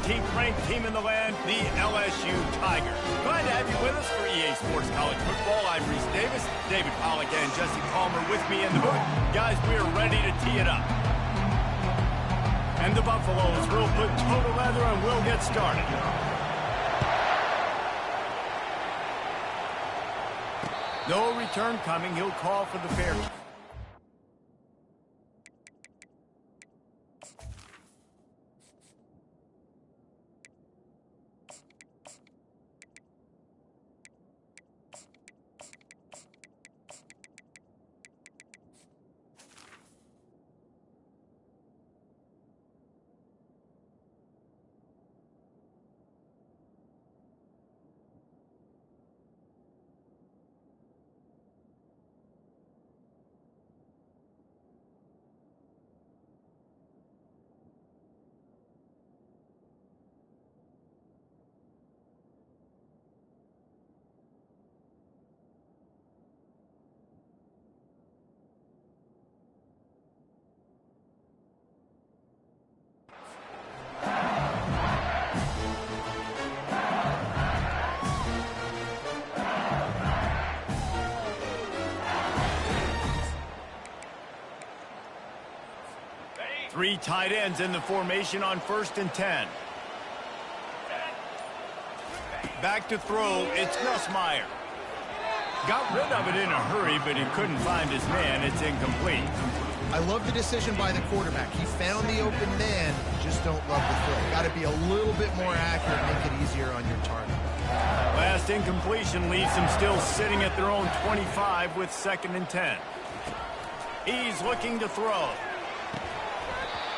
13th ranked team in the land, the LSU Tigers. Glad to have you with us for EA Sports College Football. I'm Reese Davis, David Pollack and Jesse Palmer with me in the booth. Guys, we are ready to tee it up. And the Buffaloes will put total leather and we'll get started. No return coming. He'll call for the fair. Three tight ends in the formation on 1st and 10. Back to throw, it's Nussmeier. Got rid of it in a hurry, but he couldn't find his man. It's incomplete. I love the decision by the quarterback. He found the open man, just don't love the throw. Got to be a little bit more accurate, make it easier on your target. Last incompletion leaves them still sitting at their own 25 with 2nd and 10. He's looking to throw.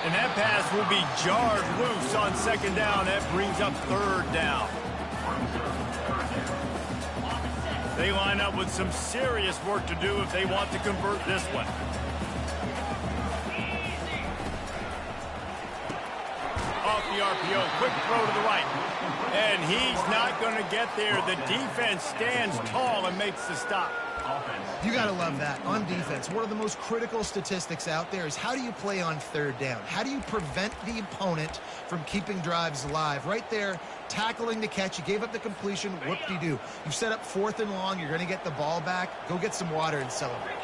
And that pass will be jarred loose on 2nd down. That brings up 3rd down. They line up with some serious work to do if they want to convert this one. Off the RPO, quick throw to the right. And he's not going to get there. The defense stands tall and makes the stop. You got to love that. On defense, one of the most critical statistics out there is how do you play on 3rd down? How do you prevent the opponent from keeping drives alive? Right there, tackling the catch. You gave up the completion. Whoop-de-doo. You've set up 4th and long. You're going to get the ball back. Go get some water and celebrate.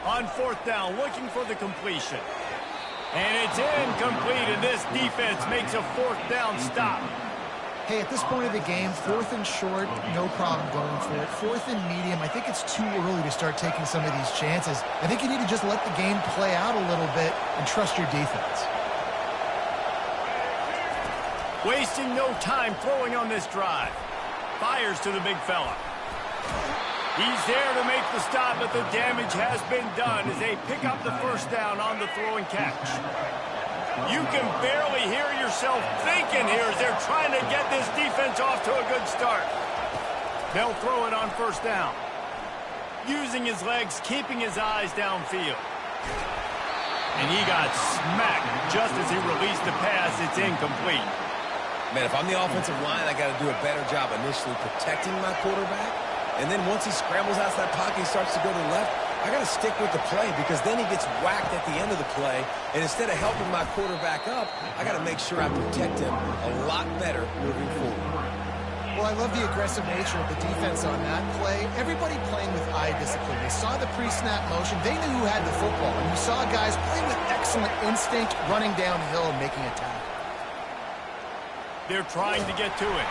On 4th down, looking for the completion. And it's incomplete, and this defense makes a 4th down stop. Hey, at this point of the game, 4th and short, no problem going for it. 4th and medium, I think it's too early to start taking some of these chances. I think you need to just let the game play out a little bit and trust your defense. Wasting no time throwing on this drive. Fires to the big fella. He's there to make the stop, but the damage has been done as they pick up the 1st down on the throw and catch. You can barely hear yourself thinking here as they're trying to get this defense off to a good start. They'll throw it on 1st down. Using his legs, keeping his eyes downfield. And he got smacked just as he released the pass. It's incomplete. Man, if I'm the offensive line, I got to do a better job initially protecting my quarterback. And then once he scrambles out of that pocket, he starts to go to the left. I got to stick with the play because then he gets whacked at the end of the play. And instead of helping my quarterback up, I got to make sure I protect him a lot better moving forward. Well, I love the aggressive nature of the defense on that play. Everybody playing with eye discipline. They saw the pre-snap motion. They knew who had the football. And you saw guys playing with excellent instinct, running downhill and making a tackle. They're trying to get to it.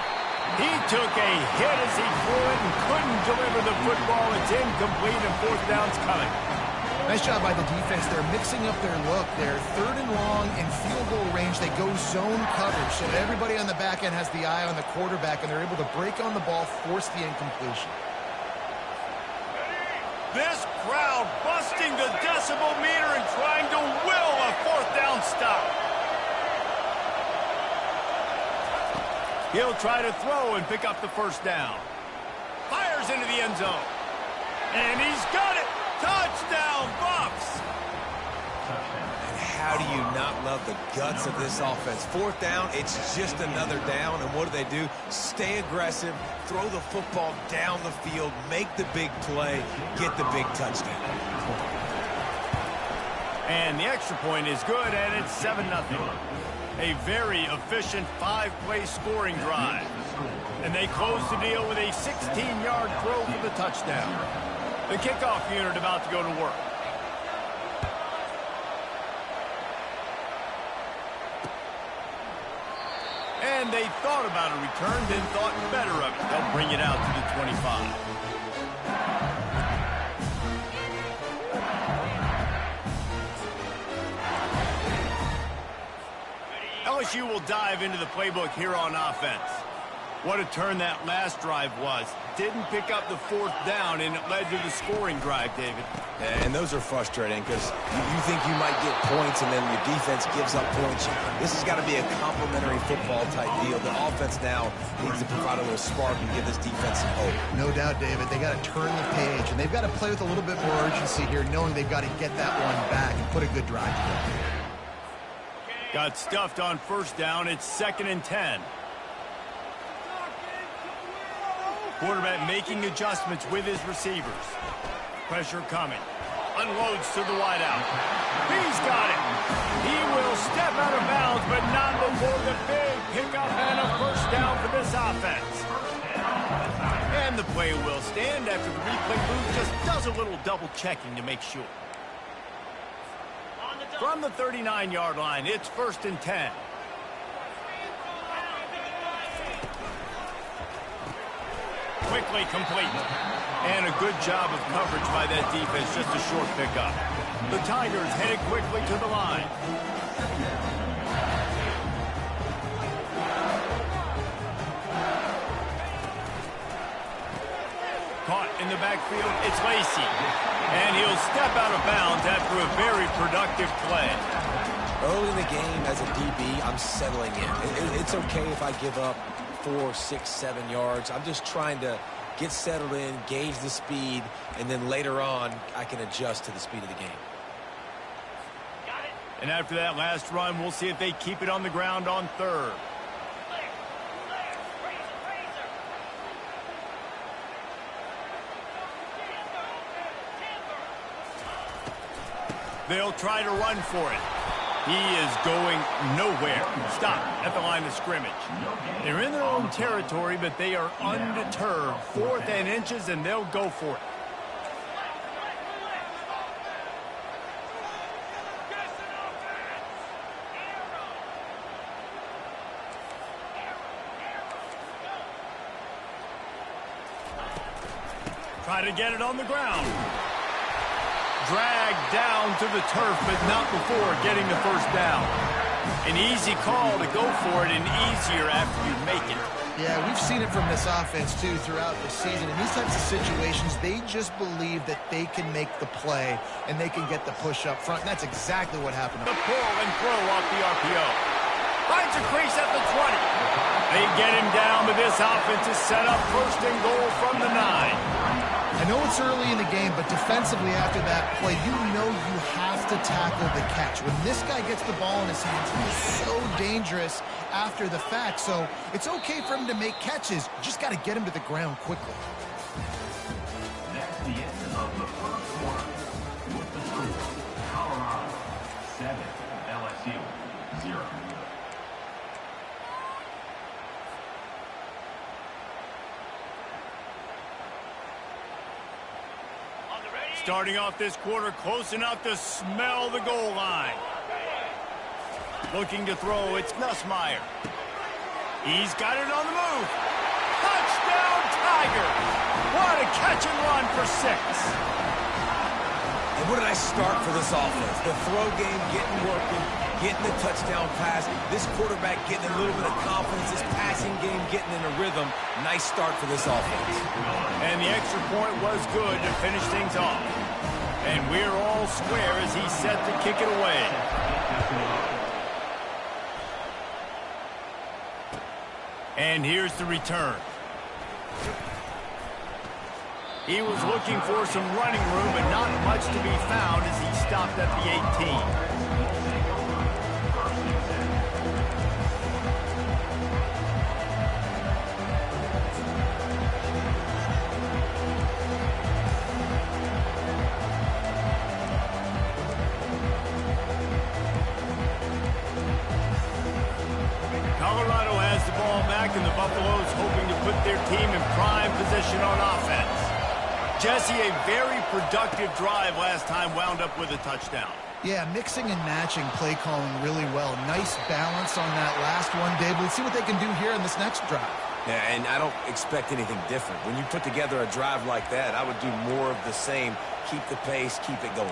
He took a hit as he threw it and couldn't deliver the football. It's incomplete and 4th down's coming. Nice job by the defense. They're mixing up their look. They're 3rd and long in field goal range. They go zone coverage, so everybody on the back end has the eye on the quarterback, and they're able to break on the ball, force the incompletion. This crowd busting the decibel meter and trying to will a 4th down stop. He'll try to throw and pick up the 1st down. Fires into the end zone. And he's got it. Touchdown, Buffs. And how do you not love the guts of this offense? 4th down, it's just another down. And what do? Stay aggressive, throw the football down the field, make the big play, get the big touchdown. And the extra point is good, and it's 7-0. A very efficient 5-play scoring drive. And they close the deal with a 16-yard throw for the touchdown. The kickoff unit about to go to work. And they thought about a return, then thought better of it. They'll bring it out to the 25. LSU will dive into the playbook here on offense. What a turn that last drive was. Didn't pick up the 4th down, and it led to the scoring drive, David. And those are frustrating because you think you might get points and then your defense gives up points. This has got to be a complementary football type deal. The offense now needs to provide a little spark and give this defense some hope. No doubt, David. They got to turn the page, and they've got to play with a little bit more urgency here, knowing they've got to get that one back and put a good drive together. Got stuffed on 1st down. It's 2nd and 10. Quarterback making adjustments with his receivers. Pressure coming. Unloads to the wideout. He's got it. He will step out of bounds, but not before the big pickup and a 1st down for this offense. And the play will stand after the replay booth just does a little double checking to make sure. From the 39-yard line, it's 1st and 10. Quickly complete. And a good job of coverage by that defense, just a short pickup. The Tigers headed quickly to the line. Caught in the backfield, it's Lacy. And he'll step out of bounds after a very productive play. Early in the game, as a DB, I'm settling in. It's okay if I give up 4, 6, 7 yards. I'm just trying to get settled in, gauge the speed, and then later on, I can adjust to the speed of the game. And after that last run, we'll see if they keep it on the ground on 3rd. They'll try to run for it. He is going nowhere. Stop at the line of scrimmage. They're in their own territory, but they are undeterred. 4th and inches, and they'll go for it. Try to get it on the ground. Dragged down to the turf, but not before getting the 1st down. An easy call to go for it, and easier after you make it. Yeah, we've seen it from this offense, too, throughout the season. In these types of situations, they just believe that they can make the play and they can get the push up front, and that's exactly what happened. The pull and throw off the RPO. Finds a crease at the 20. They get him down, but this offense is set up 1st and goal from the 9. I know it's early in the game, but defensively after that play, you know you have to tackle the catch. When this guy gets the ball in his hands, he is so dangerous after the fact. So it's okay for him to make catches. You just got to get him to the ground quickly. That's the end of the 1st quarter. With the score, Colorado 7, LSU 0. Starting off this quarter, close enough to smell the goal line. Looking to throw, it's Nussmeier. He's got it on the move. Touchdown, Tiger! What a catch and run for 6. And where did I start for this offense? The throw game getting working, getting the touchdown pass. This quarterback getting a little bit of confidence. This passing game getting in a rhythm. Nice start for this offense. And the extra point was good to finish things off. And we're all square as he's set to kick it away. And here's the return. He was looking for some running room, but not much to be found as he stopped at the 18. their team in prime position on offense. Jesse, a very productive drive last time wound up with a touchdown. Yeah, mixing and matching play calling really well. Nice balance on that last one, Dave. Let's see what they can do here in this next drive. Yeah, and I don't expect anything different. When you put together a drive like that, I would do more of the same. Keep the pace, keep it going.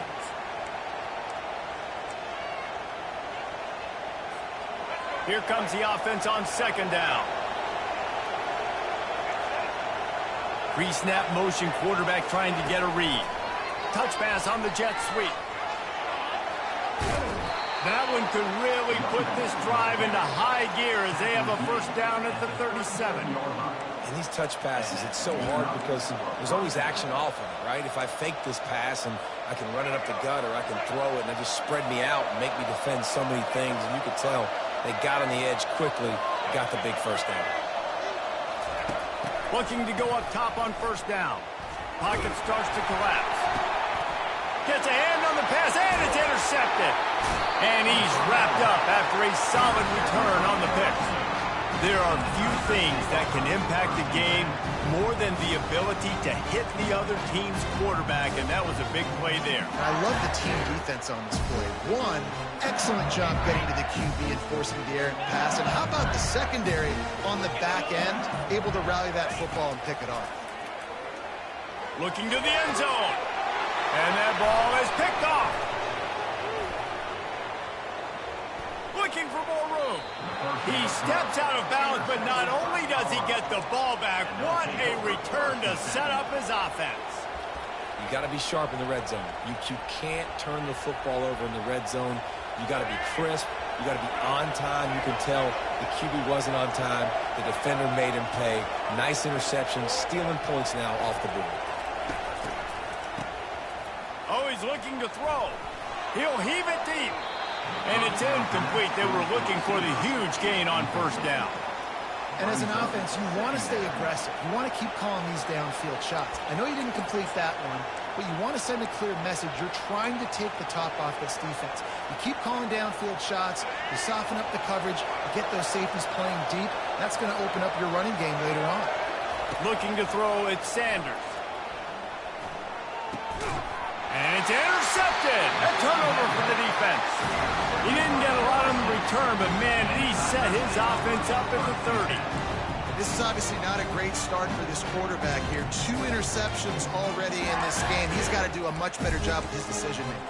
Here comes the offense on second down. Pre-snap motion, quarterback trying to get a read. Touch pass on the jet sweep. That one could really put this drive into high gear as they have a first down at the 37. And these touch passes, it's so hard because there's always action off of it, right? If I fake this pass and I can run it up the gut or I can throw it and they just spread me out and make me defend so many things, and you could tell they got on the edge quickly, got the big first down. Looking to go up top on first down. Pocket starts to collapse. Gets a hand on the pass, and it's intercepted. And he's wrapped up after a solid return on the pick. There are few things that can impact the game more than the ability to hit the other team's quarterback, and that was a big play there. I love the team defense on this play. One, excellent job getting to the QB and forcing the errant pass. And how about the secondary on the back end, able to rally that football and pick it off? Looking to the end zone. And that ball is picked off. Looking for more room. He steps out of bounds, but not only does he get the ball back, what a return to set up his offense. You got to be sharp in the red zone. You can't turn the football over in the red zone. You got to be crisp. You got to be on time. You can tell the QB wasn't on time. The defender made him pay. Nice interception, stealing points now off the board. Oh, he's looking to throw. He'll heave it deep. And it's incomplete. They were looking for the huge gain on first down. And as an offense, you want to stay aggressive. You want to keep calling these downfield shots. I know you didn't complete that one, but you want to send a clear message. You're trying to take the top off this defense. You keep calling downfield shots. You soften up the coverage. You get those safeties playing deep. That's going to open up your running game later on. Looking to throw, it's Sanders. And it's intercepted. A turnover for the defense. He didn't get a lot on the return, but, man, he set his offense up at the 30. This is obviously not a great start for this quarterback here. 2 interceptions already in this game. He's got to do a much better job with his decision-making.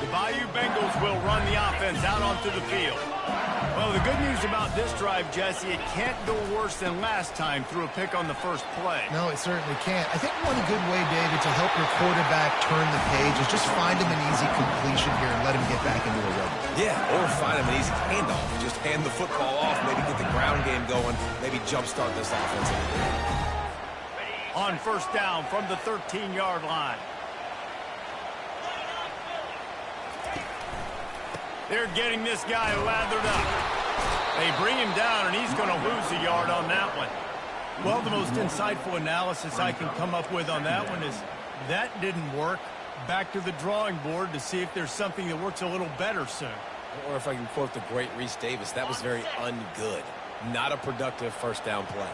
The Bayou Bengals will run the offense out onto the field. Well, the good news about this drive, Jesse, it can't go worse than last time through a pick on the first play. No, it certainly can't. I think one good way, David, to help your quarterback turn the page is just find him an easy completion here and let him get back into a rhythm. Yeah, or find him an easy handoff. Just hand the football off, maybe get the ground game going, maybe jumpstart this offense. On first down from the 13-yard line. They're getting this guy lathered up. They bring him down, and he's going to lose a yard on that one. Well, the most insightful analysis I can come up with on that one is that didn't work. Back to the drawing board to see if there's something that works a little better soon. Or if I can quote the great Reese Davis, that was very ungood. Not a productive first down play.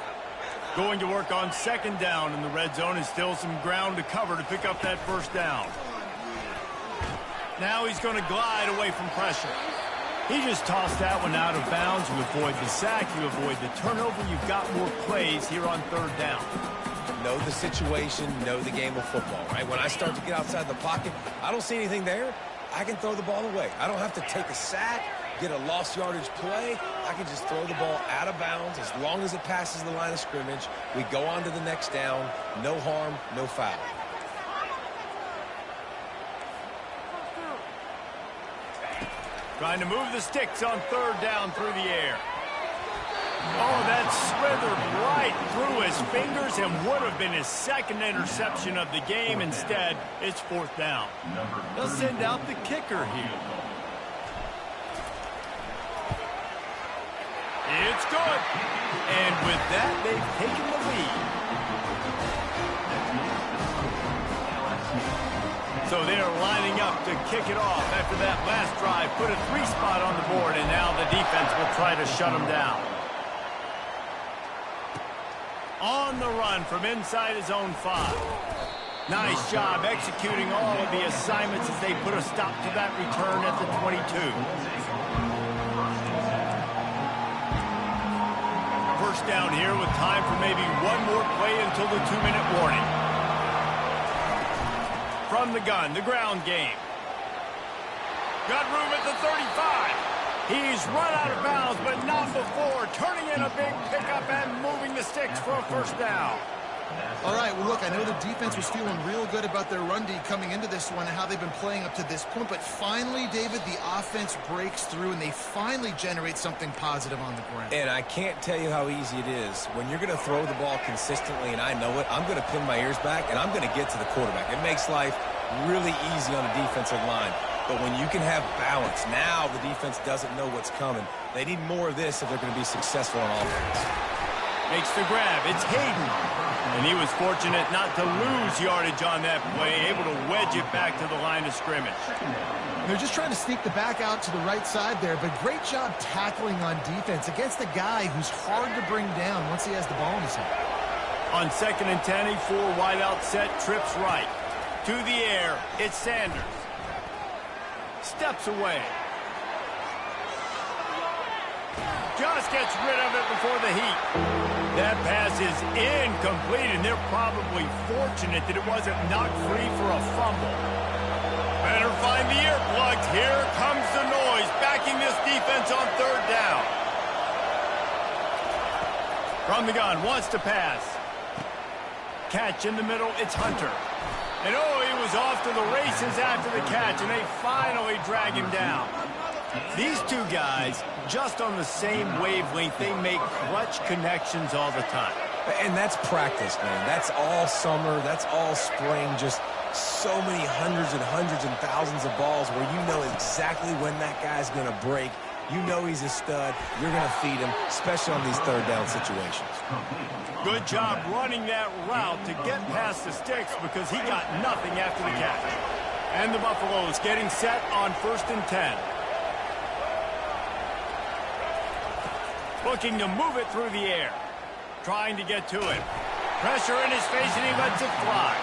Going to work on second down in the red zone, and still some ground to cover to pick up that first down. Now he's going to glide away from pressure. He just tossed that one out of bounds. You avoid the sack, you avoid the turnover. You've got more plays here on third down. Know the situation, know the game of football, right? When I start to get outside the pocket, I don't see anything there. I can throw the ball away. I don't have to take a sack, get a lost yardage play. I can just throw the ball out of bounds as long as it passes the line of scrimmage. We go on to the next down. No harm, no foul. Trying to move the sticks on third down through the air. Oh, that slithered right through his fingers and would have been his second interception of the game. Instead, it's fourth down. They'll send out the kicker here. It's good. And with that, they've taken the lead. So they are lining up to kick it off after that last drive. Put a 3 spot on the board, and now the defense will try to shut them down. on the run from inside his own 5. Nice job executing all of the assignments as they put a stop to that return at the 22. First down here with time for maybe one more play until the 2-minute warning. From the gun, the ground game. Got room at the 35. He's run out of bounds, but not before turning in a big pickup and moving the sticks for a first down. All right, well, look, I know the defense was feeling real good about their run D coming into this one and how they've been playing up to this point, but finally, David, the offense breaks through and they finally generate something positive on the ground. And I can't tell you how easy it is. When you're going to throw the ball consistently, and I know it, I'm going to pin my ears back, and I'm going to get to the quarterback. It makes life really easy on the defensive line. But when you can have balance, now the defense doesn't know what's coming. They need more of this if they're going to be successful on offense. Makes the grab. It's Hayden. And he was fortunate not to lose yardage on that play, able to wedge it back to the line of scrimmage. They're just trying to sneak the back out to the right side there, but great job tackling on defense against a guy who's hard to bring down once he has the ball in his hand. On 2nd and 10, a 4-wideout set, trips right. To the air, it's Sanders. Steps away. Just gets rid of it before the heat. That pass is incomplete, and they're probably fortunate that it wasn't knocked free for a fumble. Better find the earplugs. Here comes the noise, backing this defense on 3rd down. From the gun, wants to pass. Catch in the middle, it's Hunter. And oh, he was off to the races after the catch, and they finally drag him down. These two guys, just on the same wavelength, they make clutch connections all the time. And that's practice, man. That's all summer. That's all spring. Just so many hundreds and thousands of balls where you know exactly when that guy's going to break. You know he's a stud. You're going to feed him, especially on these 3rd down situations. Good job running that route to get past the sticks because he got nothing after the catch. And the Buffaloes getting set on 1st and 10. Looking to move it through the air. Trying to get to it. Pressure in his face, and he lets it fly.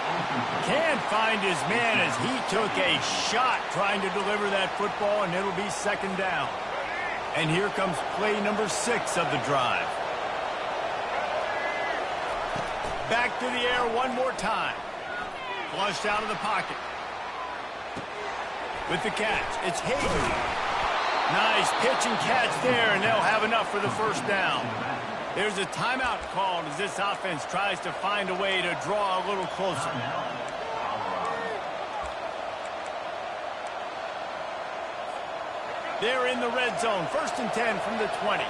Can't find his man as he took a shot trying to deliver that football, and it'll be 2nd down. And here comes play number 6 of the drive. Back to the air one more time. Flushed out of the pocket. With the catch, it's Hayden. Nice pitch and catch there, and they'll have enough for the 1st down. There's a timeout called as this offense tries to find a way to draw a little closer. They're in the red zone. 1st and 10 from the 20.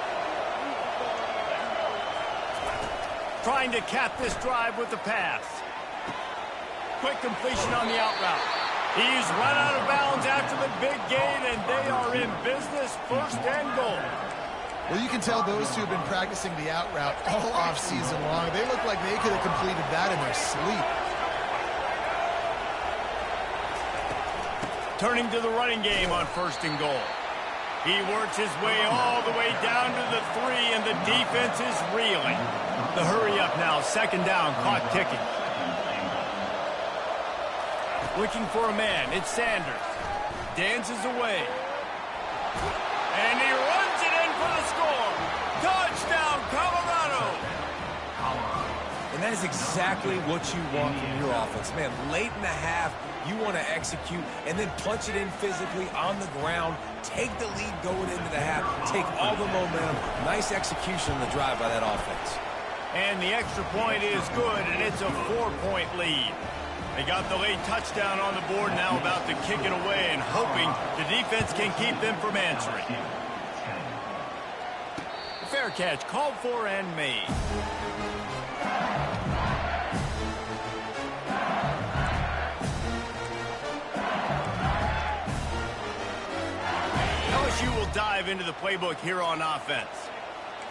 Trying to cap this drive with the pass. Quick completion on the out route. He's run out of bounds after the big gain, and they are in business. 1st and goal. Well, you can tell those two have been practicing the out route all off-season long. They look like they could have completed that in their sleep. Turning to the running game on 1st and goal. He works his way all the way down to the 3, and the defense is reeling. The hurry up now, 2nd down, clock ticking. Looking for a man, it's Sanders. Dances away. And he runs it in for the score. Touchdown, Colorado! And that is exactly what you want from your offense. Man, late in the half, you want to execute and then punch it in physically on the ground. Take the lead going into the half. Take all the momentum. Nice execution on the drive by that offense. And the extra point is good, and it's a 4-point lead. They got the late touchdown on the board, now about to kick it away and hoping the defense can keep them from answering. Fair catch called for and made. LSU will dive into the playbook here on offense.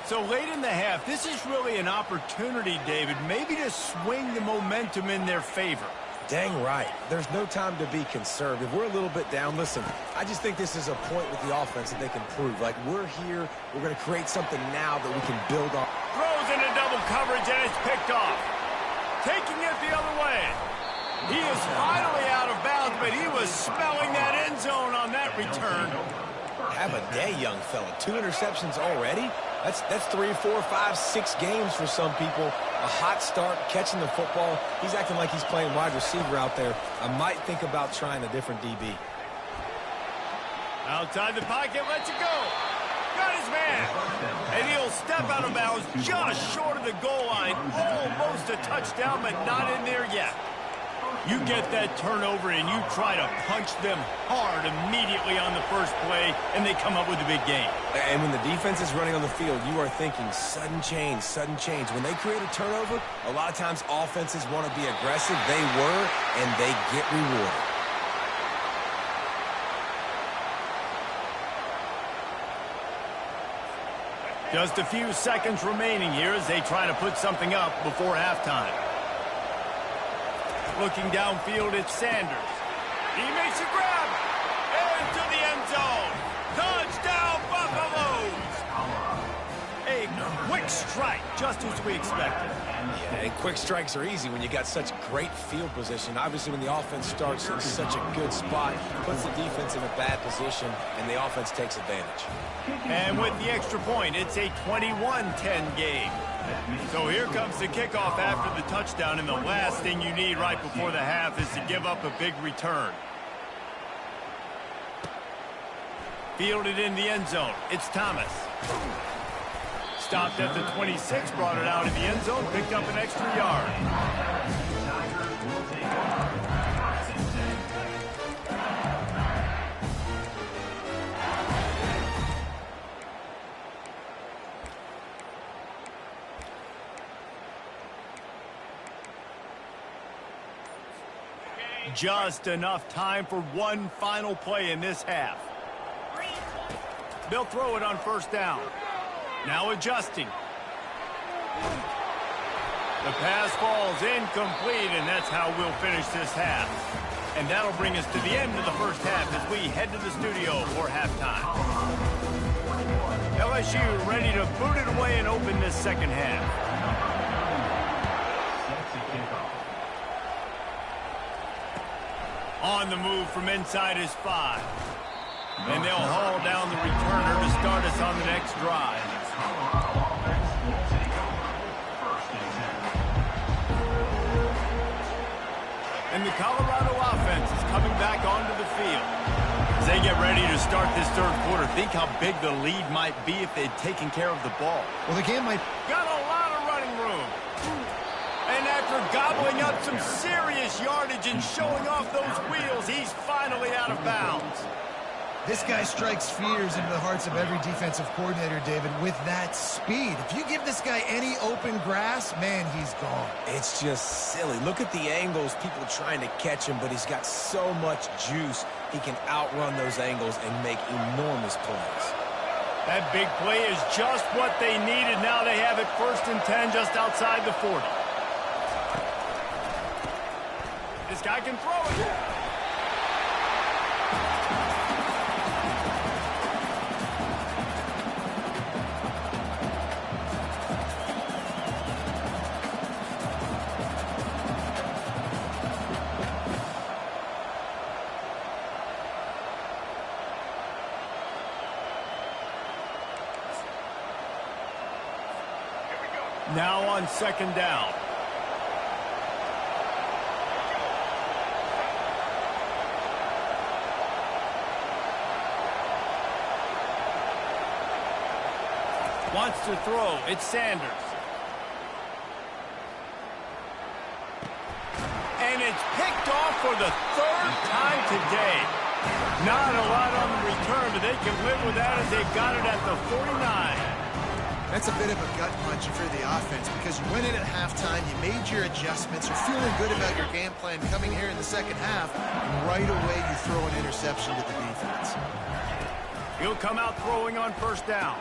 So late in the half, this is really an opportunity, David, maybe to swing the momentum in their favor. Dang right. There's no time to be conservative. We're a little bit down. Listen, I just think this is a point with the offense that they can prove. Like, we're here. We're going to create something now that we can build on. Throws into double coverage, and it's picked off. Taking it the other way. He is finally out of bounds, but he was smelling that end zone on that return. Have a day, young fella. 2 interceptions already? That's 3, 4, 5, 6 games for some people. A hot start, catching the football. He's acting like he's playing wide receiver out there. I might think about trying a different DB. Outside the pocket, lets it go. Got his man. And he'll step out of bounds just short of the goal line. Almost a touchdown, but not in there yet. You get that turnover and you try to punch them hard immediately on the first play, and they come up with a big game. And when the defense is running on the field, you are thinking sudden change, sudden change. When they create a turnover, a lot of times offenses want to be aggressive. They were, and they get rewarded. Just a few seconds remaining here as they try to put something up before halftime. Looking downfield, it's Sanders. He makes a grab. Into the end zone. Touchdown, Buffaloes. A quick strike, just as we expected. Yeah, and quick strikes are easy when you got such great field position. Obviously, when the offense starts in such a good spot, puts the defense in a bad position, and the offense takes advantage. And with the extra point, it's a 21-10 game. So here comes the kickoff after the touchdown, and the last thing you need right before the half is to give up a big return. Fielded in the end zone. It's Thomas. Stopped at the 26, brought it out of the end zone, picked up an extra yard. Just enough time for one final play in this half. They'll throw it on first down. Now adjusting. The pass falls incomplete, and that's how we'll finish this half. And that'll bring us to the end of the first half as we head to the studio for halftime. LSU ready to boot it away and open this second half. On the move from inside his 5. And they'll haul down the returner to start us on the next drive. And the Colorado offense is coming back onto the field. As they get ready to start this third quarter, think how big the lead might be if they'd taken care of the ball. Well, the game might... Got a lot of running room. And after gobbling up some serious yardage and showing off those wheels, he's finally out of bounds. This guy strikes fears into the hearts of every defensive coordinator, David, with that speed. If you give this guy any open grass, man, he's gone. It's just silly. Look at the angles, people trying to catch him, but he's got so much juice. He can outrun those angles and make enormous plays. That big play is just what they needed. Now they have it 1st and 10 just outside the 40. This guy can throw it. Now on 2nd down. Wants to throw. It's Sanders. And it's picked off for the 3rd time today. Not a lot on the return, but they can live with that as they got it at the 49. That's a bit of a gut punch for the offense because you went in at halftime, you made your adjustments, you're feeling good about your game plan coming here in the second half, and right away you throw an interception to the defense. He'll come out throwing on 1st down.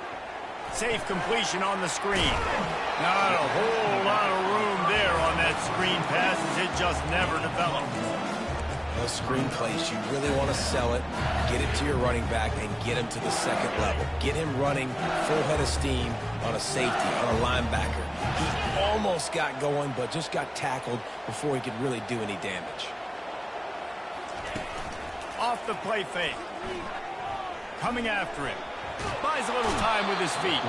Safe completion on the screen. Not a whole lot of room there on that screen pass as it just never developed. Those screen plays, you really want to sell it, get it to your running back, and get him to the second level. Get him running full head of steam on a safety, on a linebacker. He almost got going, but just got tackled before he could really do any damage. Off the play fake. Coming after him. Buys a little time with his feet.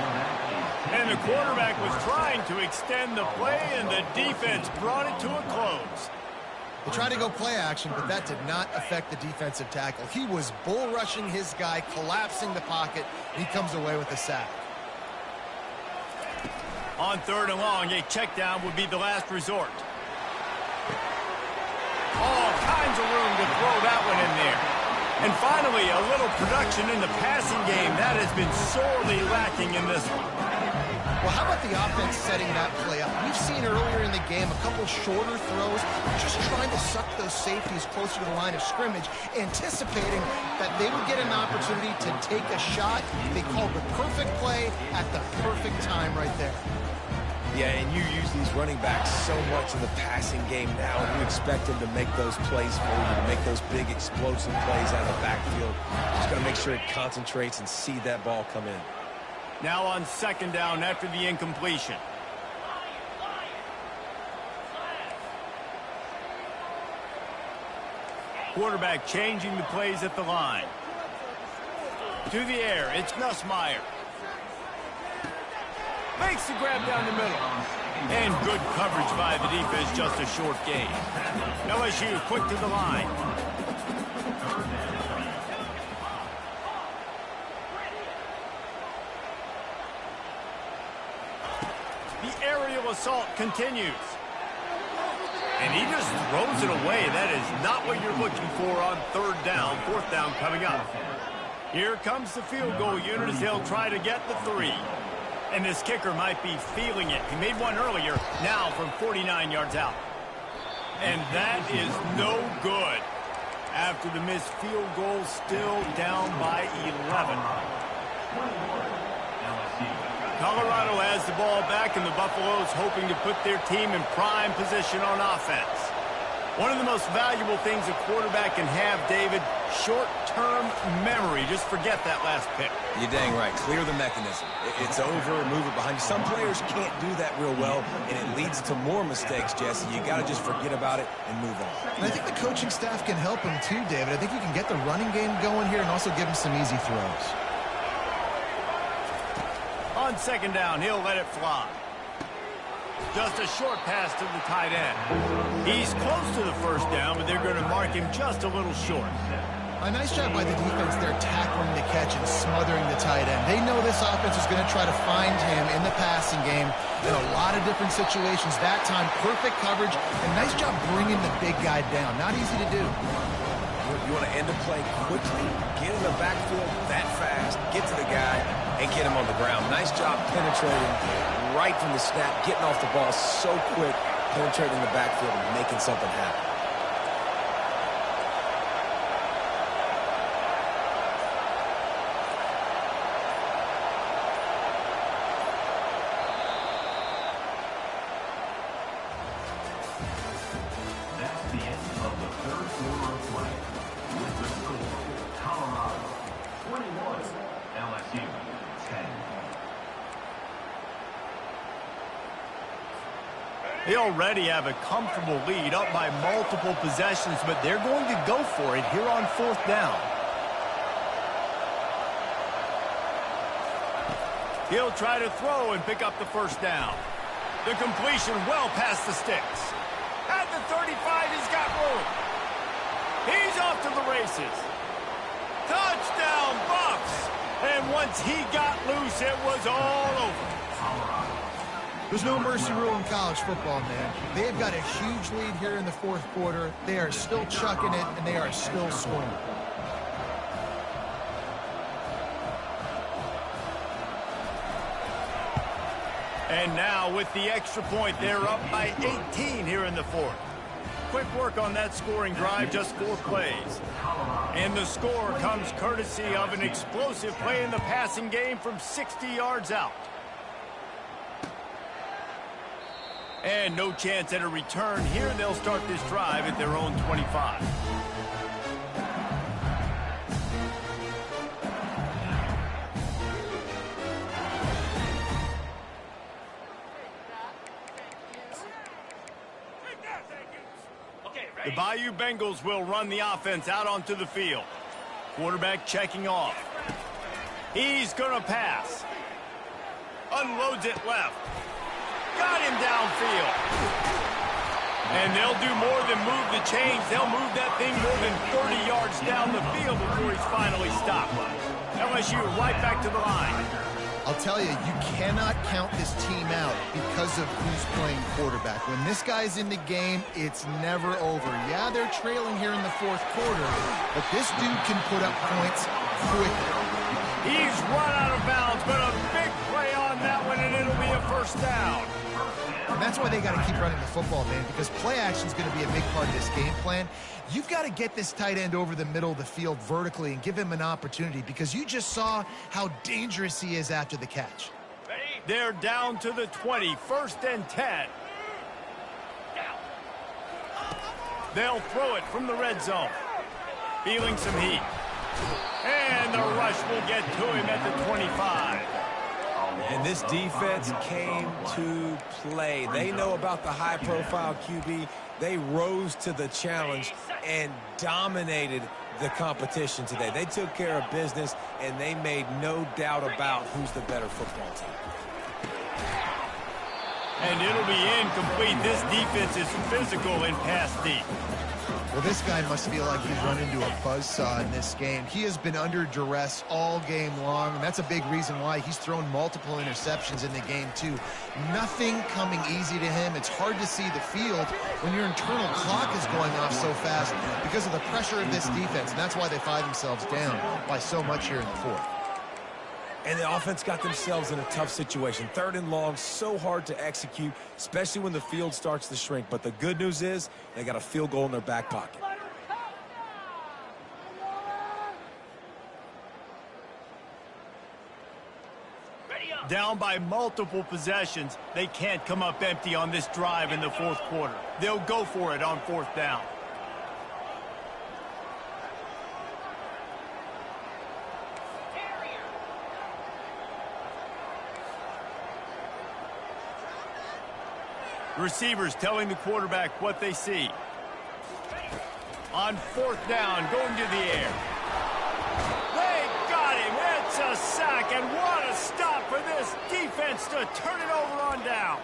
And the quarterback was trying to extend the play, and the defense brought it to a close. They tried to go play action, but that did not affect the defensive tackle. He was bull rushing his guy, collapsing the pocket, and he comes away with a sack. On 3rd and long, a check down would be the last resort. All kinds of room to throw that one in there. And finally, a little production in the passing game. That has been sorely lacking in this one. Well, how about the offense setting that play up? We've seen earlier in the game a couple shorter throws, just trying to suck those safeties closer to the line of scrimmage, anticipating that they would get an opportunity to take a shot. They called the perfect play at the perfect time right there. Yeah, and you use these running backs so much in the passing game now, and you expect them to make those plays for you, to make those big explosive plays out of the backfield. Just got to make sure it concentrates and see that ball come in. Now on 2nd down after the incompletion. Quarterback changing the plays at the line. To the air, it's Nussmeier. Makes the grab down the middle. And good coverage by the defense, just a short gain. LSU quick to the line. The aerial assault continues. And he just throws it away. That is not what you're looking for on 3rd down. 4th down coming up. Here comes the field goal unit as they'll try to get the 3. And this kicker might be feeling it. He made one earlier, now from 49 yards out. And that is no good. After the missed field goal, still down by 11. Colorado has the ball back, and the Buffaloes hoping to put their team in prime position on offense. One of the most valuable things a quarterback can have, David, short-term memory. Just forget that last pick. You're dang right. Clear the mechanism. It's over, move it behind you. Some players can't do that real well, and it leads to more mistakes, Jesse. You got to just forget about it and move on. And I think the coaching staff can help him too, David. I think you can get the running game going here and also give him some easy throws. On 2nd down, he'll let it fly. Just a short pass to the tight end. He's close to the 1st down, but they're going to mark him just a little short. A nice job by the defense there tackling the catch and smothering the tight end. They know this offense is going to try to find him in the passing game in a lot of different situations. That time, perfect coverage, and nice job bringing the big guy down. Not easy to do. You want to end a play quickly, get in the backfield that fast, get to the guy, and get him on the ground. Nice job penetrating right from the snap, getting off the ball so quick, penetrating the backfield and making something happen. That's the end of the 3rd quarter of play. With the score, Colorado 21, LSU 10. They already have a comfortable lead, up by multiple possessions, but they're going to go for it here on 4th down. He'll try to throw and pick up the 1st down. The completion well past the sticks. At the 35, he's got room. He's off to the races. Touchdown, Bucks! And once he got loose, it was all over. There's no mercy rule in college football, man. They've got a huge lead here in the 4th quarter. They are still chucking it, and they are still scoring. And now with the extra point, they're up by 18 here in the 4th. Quick work on that scoring drive, just 4 plays. And the score comes courtesy of an explosive play in the passing game from 60 yards out. And no chance at a return here. They'll start this drive at their own 25. The Bayou Bengals will run the offense out onto the field. Quarterback checking off. He's going to pass. Unloads it left. Got him downfield. And they'll do more than move the chains. They'll move that thing more than 30 yards down the field before he's finally stopped. LSU right back to the line. I'll tell you, you cannot count this team out because of who's playing quarterback. When this guy's in the game, it's never over. Yeah, they're trailing here in the fourth quarter, but this dude can put up points quickly. He's run out of bounds, but a big play on that one, and it'll be a first down. And that's why they got to keep running the football, man, because play action is going to be a big part of this game plan. You've got to get this tight end over the middle of the field vertically and give him an opportunity, because you just saw how dangerous he is after the catch. They're down to the 20, 1st and 10. They'll throw it from the red zone. Feeling some heat. And the rush will get to him at the 25. And this defense came to play. They know about the high-profile QB. They rose to the challenge and dominated the competition today. They took care of business, and they made no doubt about who's the better football team. And it'll be incomplete. This defense is physical in pass deep. Well, this guy must feel like he's run into a buzzsaw in this game. He has been under duress all game long, and that's a big reason why he's thrown multiple interceptions in the game, too. Nothing coming easy to him. It's hard to see the field when your internal clock is going off so fast because of the pressure of this defense, and that's why they find themselves down by so much here in the fourth. And the offense got themselves in a tough situation. 3rd and long, so hard to execute, especially when the field starts to shrink. But the good news is they got a field goal in their back pocket. Down by multiple possessions, they can't come up empty on this drive in the fourth quarter. They'll go for it on 4th down. Receivers telling the quarterback what they see. On 4th down, going to the air. They got him. It's a sack, and what a stop for this defense to turn it over on downs.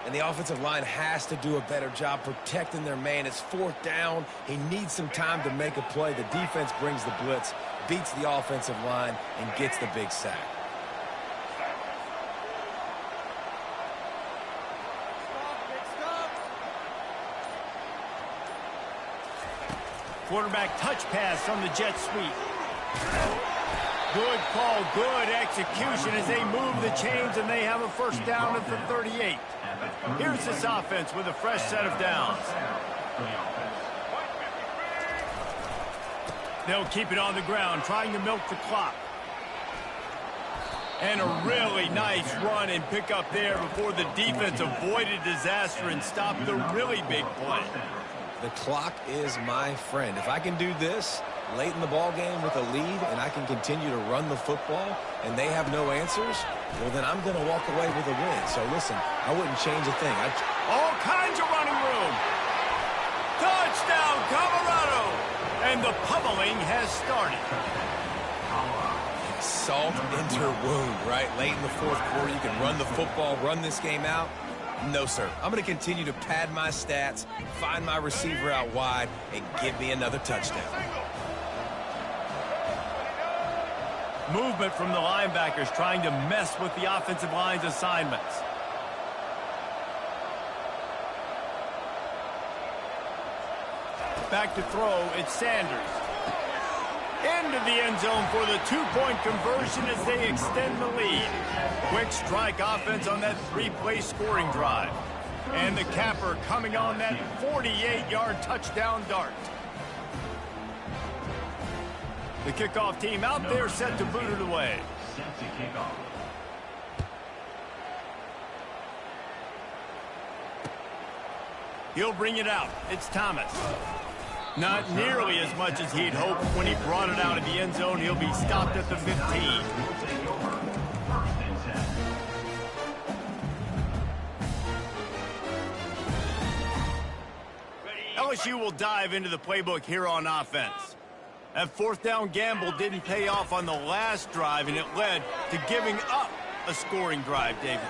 And the offensive line has to do a better job protecting their man. It's 4th down. He needs some time to make a play. The defense brings the blitz, beats the offensive line, and gets the big sack. Quarterback touch pass on the jet sweep. Good call, good execution as they move the chains, and they have a first down at the 38. Here's this offense with a fresh set of downs. They'll keep it on the ground, trying to milk the clock. And a really nice run and pick up there before the defense avoided disaster and stopped the really big play. The clock is my friend. If I can do this late in the ball game with a lead and I can continue to run the football and they have no answers, well, then I'm going to walk away with a win. So, listen, I wouldn't change a thing. All kinds of running room. Touchdown, Colorado. And the pummeling has started. Salt into wound, right? Late in the fourth quarter, you can run the football, run this game out. No, sir. I'm going to continue to pad my stats, find my receiver out wide, and give me another touchdown. Movement from the linebackers trying to mess with the offensive line's assignments. Back to throw, it's Sanders. Into the end zone for the two-point conversion as they extend the lead. Quick strike offense on that three-play scoring drive. And the capper coming on that 48-yard touchdown dart. The kickoff team out there set to boot it away. Set to kick off. He'll bring it out. It's Thomas. Not nearly as much as he'd hoped when he brought it out of the end zone. He'll be stopped at the 15. LSU will dive into the playbook here on offense. That fourth down gamble didn't pay off on the last drive, and it led to giving up a scoring drive, David.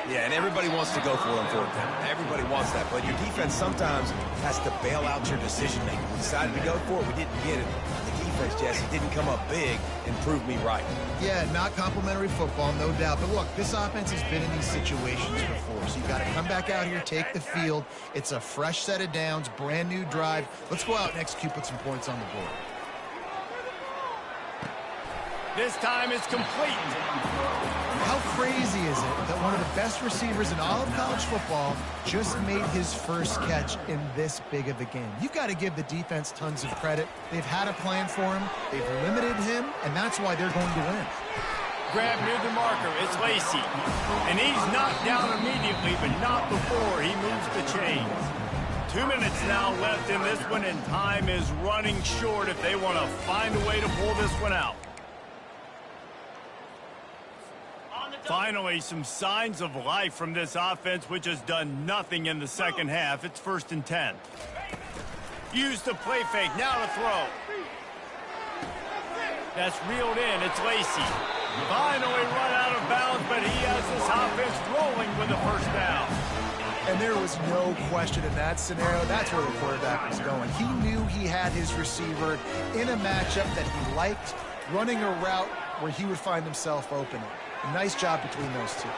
Yeah, and everybody wants to go for it on fourth down. Everybody wants that, but your defense sometimes has to bail out your decision-making. We decided to go for it. We didn't get it. The defense, Jesse, didn't come up big and prove me right. Yeah, not complimentary football, no doubt. But look, this offense has been in these situations before, so you got to come back out here, take the field. It's a fresh set of downs, brand new drive. Let's go out and execute, put some points on the board. This time it's complete. How crazy is it that one of the best receivers in all of college football just made his first catch in this big of a game? You've got to give the defense tons of credit. They've had a plan for him. They've limited him, and that's why they're going to win. Grab near the marker. It's Lacy. And he's knocked down immediately, but not before he moves the chains. 2 minutes now left in this one, and time is running short if they want to find a way to pull this one out. Finally, some signs of life from this offense, which has done nothing in the second half. It's 1st and 10. Use the play fake. Now to throw. That's reeled in. It's Lacy. Finally run out of bounds, but he has this offense rolling with a first down. And there was no question in that scenario. That's where the quarterback was going. He knew he had his receiver in a matchup that he liked, running a route where he would find himself open. A nice job between those two.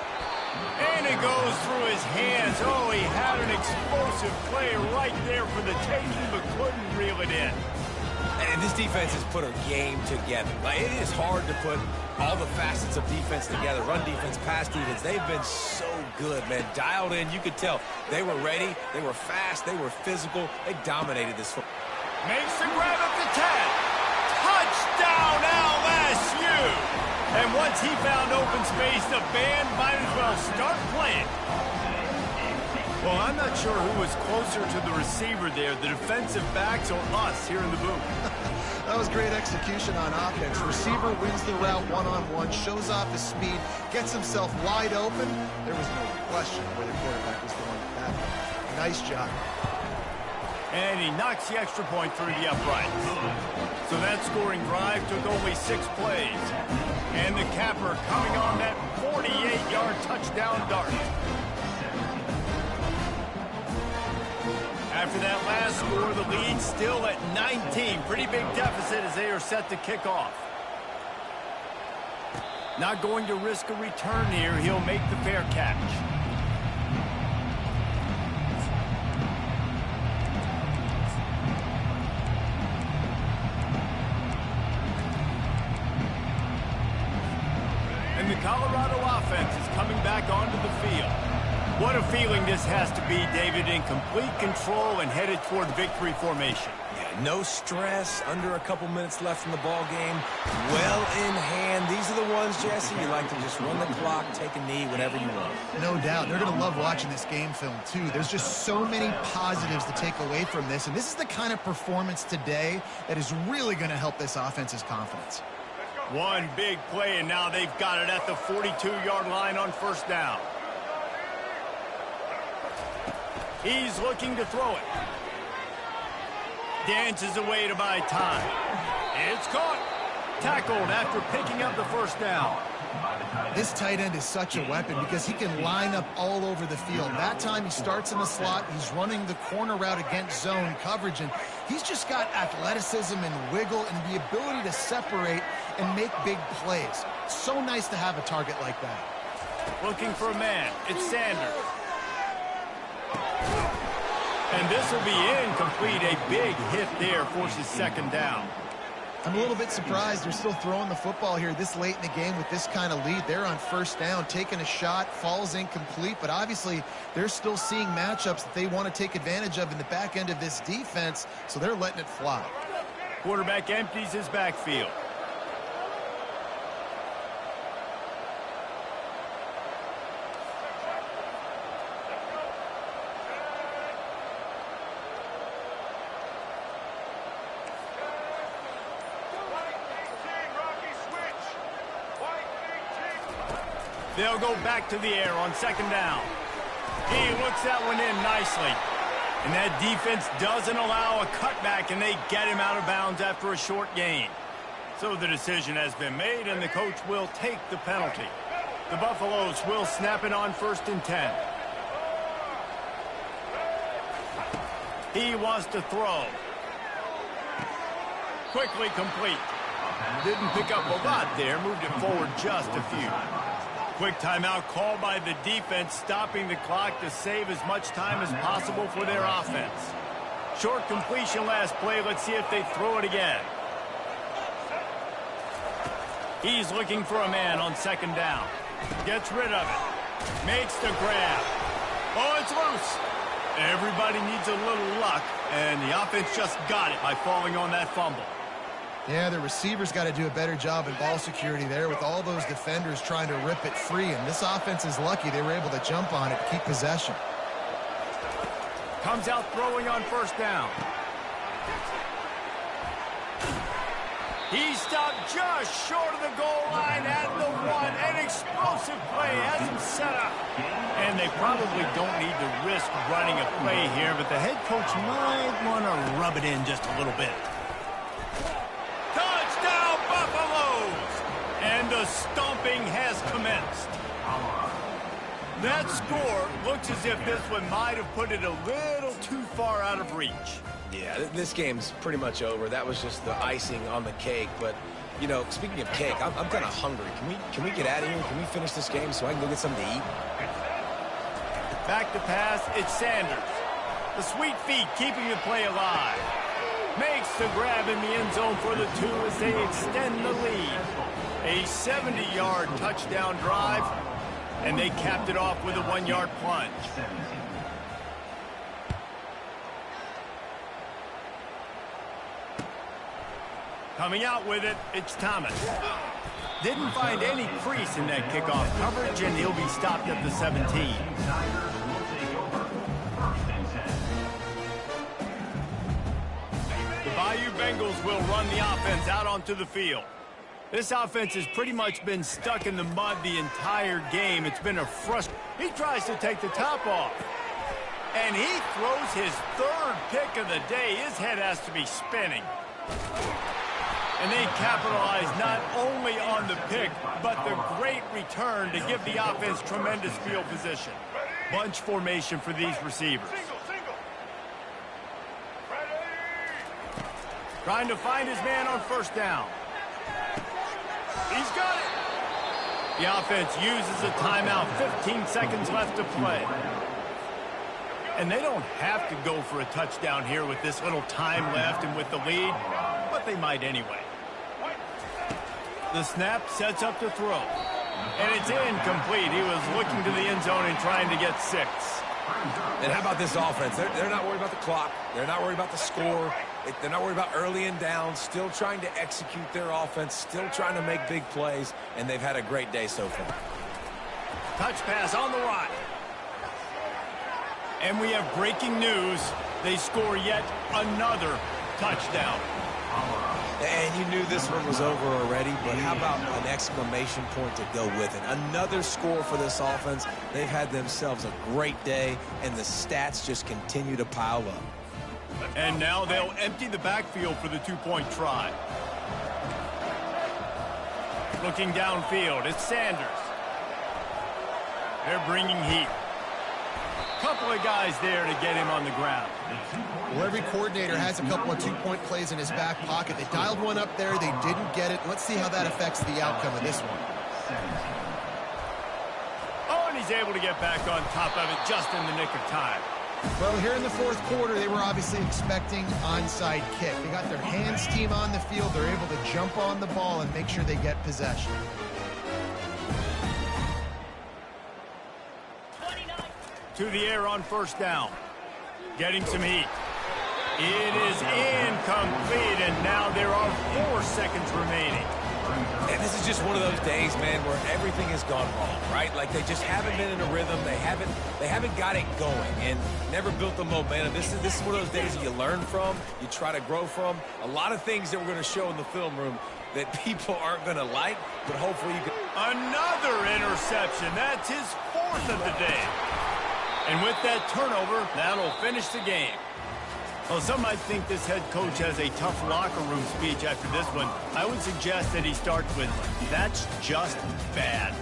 And it goes through his hands. Oh, he had an explosive play right there for the taking, but couldn't reel it in. And this defense has put a game together. Like, it is hard to put all the facets of defense together. Run defense, pass defense. They've been so good, man. Dialed in. You could tell they were ready. They were fast. They were physical. They dominated this football. Makes the grab at the 10. Touchdown, LSU! And once he found open space, the band might as well start playing. Well, I'm not sure who was closer to the receiver there, the defensive backs or us here in the booth. That was great execution on offense. Receiver wins the route one-on-one, shows off his speed, gets himself wide open. There was no question where the quarterback was going with that. Nice job. And he knocks the extra point through the uprights. So that scoring drive took only 6 plays. And the capper coming on that 48-yard touchdown dart. After that last score, the lead still at 19. Pretty big deficit as they are set to kick off. Not going to risk a return here. He'll make the fair catch. And the Colorado offense is coming back onto the field. What a feeling this has to be, David, in complete control and headed toward victory formation. Yeah, no stress, under a couple minutes left in the ball game. Well in hand. These are the ones, Jesse, you like to just run the clock, take a knee, whatever you want. No doubt. They're going to love watching this game film, too. There's just so many positives to take away from this, and this is the kind of performance today that is really going to help this offense's confidence. One big play, and now they've got it at the 42-yard line on first down. He's looking to throw it. Dances away to buy time. It's caught. Tackled after picking up the first down. This tight end is such a weapon because he can line up all over the field. That time he starts in the slot. He's running the corner route against zone coverage, and he's just got athleticism and wiggle and the ability to separate and make big plays. So nice to have a target like that. Looking for a man. It's Sanders. And this will be incomplete. A big hit there forces second down. I'm a little bit surprised they're still throwing the football here this late in the game with this kind of lead. They're on first down, taking a shot, falls incomplete, but obviously they're still seeing matchups that they want to take advantage of in the back end of this defense, so they're letting it fly. Quarterback empties his backfield. They'll go back to the air on second down. He looks that one in nicely. And that defense doesn't allow a cutback, and they get him out of bounds after a short gain. So the decision has been made, and the coach will take the penalty. The Buffaloes will snap it on 1st and 10. He wants to throw. Quickly complete. Didn't pick up a lot there, moved it forward just a few. Quick timeout called by the defense, stopping the clock to save as much time as possible for their offense. Short completion last play. Let's see if they throw it again. He's looking for a man on 2nd down. Gets rid of it. Makes the grab. Oh, it's loose. Everybody needs a little luck, and the offense just got it by falling on that fumble. Yeah, the receivers got to do a better job in ball security there with all those defenders trying to rip it free, and this offense is lucky they were able to jump on it to keep possession. Comes out throwing on 1st down. He stopped just short of the goal line at the 1. An explosive play has him set up. And they probably don't need to risk running a play here, but the head coach might want to rub it in just a little bit. Touchdown, Buffaloes! And the stomping has commenced. That score looks as if this one might have put it a little too far out of reach. Yeah, this game's pretty much over. That was just the icing on the cake. But, you know, speaking of cake, I'm kind of hungry. Can we get out of here? Can we finish this game so I can go get something to eat? Back to pass, it's Sanders. The sweet feet keeping the play alive. Makes the grab in the end zone for the 2 as they extend the lead. A 70-yard touchdown drive, and they capped it off with a 1-yard plunge. Coming out with it, it's Thomas. Didn't find any crease in that kickoff coverage, and he'll be stopped at the 17. The Bayou Bengals will run the offense out onto the field. This offense has pretty much been stuck in the mud the entire game. It's been a frustration. He tries to take the top off. And he throws his 3rd pick of the day. His head has to be spinning. And they capitalize not only on the pick, but the great return to give the offense tremendous field position. Bunch formation for these receivers. Trying to find his man on 1st down. He's got it. The offense uses a timeout. 15 seconds left to play. And they don't have to go for a touchdown here with this little time left and with the lead, but they might anyway. The snap sets up to throw. And it's incomplete. He was looking to the end zone and trying to get 6. And how about this offense? They're not worried about the clock. They're not worried about the score. They're not worried about early and down. Still trying to execute their offense. Still trying to make big plays. And they've had a great day so far. Touch pass on the right. And we have breaking news. They score yet another touchdown. And you knew this one was over already, but how about an exclamation point to go with it? Another score for this offense. They've had themselves a great day, and the stats just continue to pile up. And now they'll empty the backfield for the 2-point try. Looking downfield, it's Sanders. They're bringing heat. Couple of guys there to get him on the ground. Well, every coordinator has a couple of 2-point plays in his back pocket. They dialed one up there. They didn't get it. Let's see how that affects the outcome of this one. Oh, and he's able to get back on top of it just in the nick of time. Well, here in the 4th quarter, they were obviously expecting onside kick. They got their hands team on the field. They're able to jump on the ball and make sure they get possession. To the air on 1st down. Getting some heat. It is incomplete, and now there are 4 seconds remaining. And this is just one of those days, man, where everything has gone wrong, right? Like they just haven't been in a rhythm. They haven't got it going and never built the momentum. This is one of those days that you learn from, you try to grow from. A lot of things that we're going to show in the film room that people aren't going to like, but hopefully you can. Another interception. That's his 4th of the day. And with that turnover, that'll finish the game. Well, some might think this head coach has a tough locker room speech after this one. I would suggest that he starts with, "That's just bad."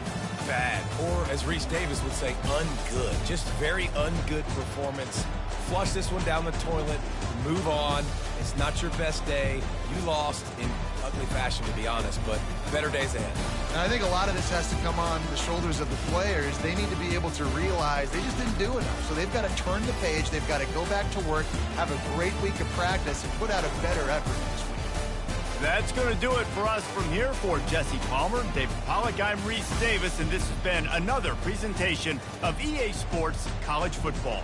Bad. Or, as Reese Davis would say, ungood. Just very ungood performance. Flush this one down the toilet. Move on. It's not your best day. You lost in ugly fashion, to be honest, but better days ahead. And I think a lot of this has to come on the shoulders of the players. They need to be able to realize they just didn't do enough. So they've got to turn the page. They've got to go back to work, have a great week of practice, and put out a better effort next week. That's going to do it for us from here. For Jesse Palmer, David Pollack, I'm Reese Davis, and this has been another presentation of EA Sports College Football.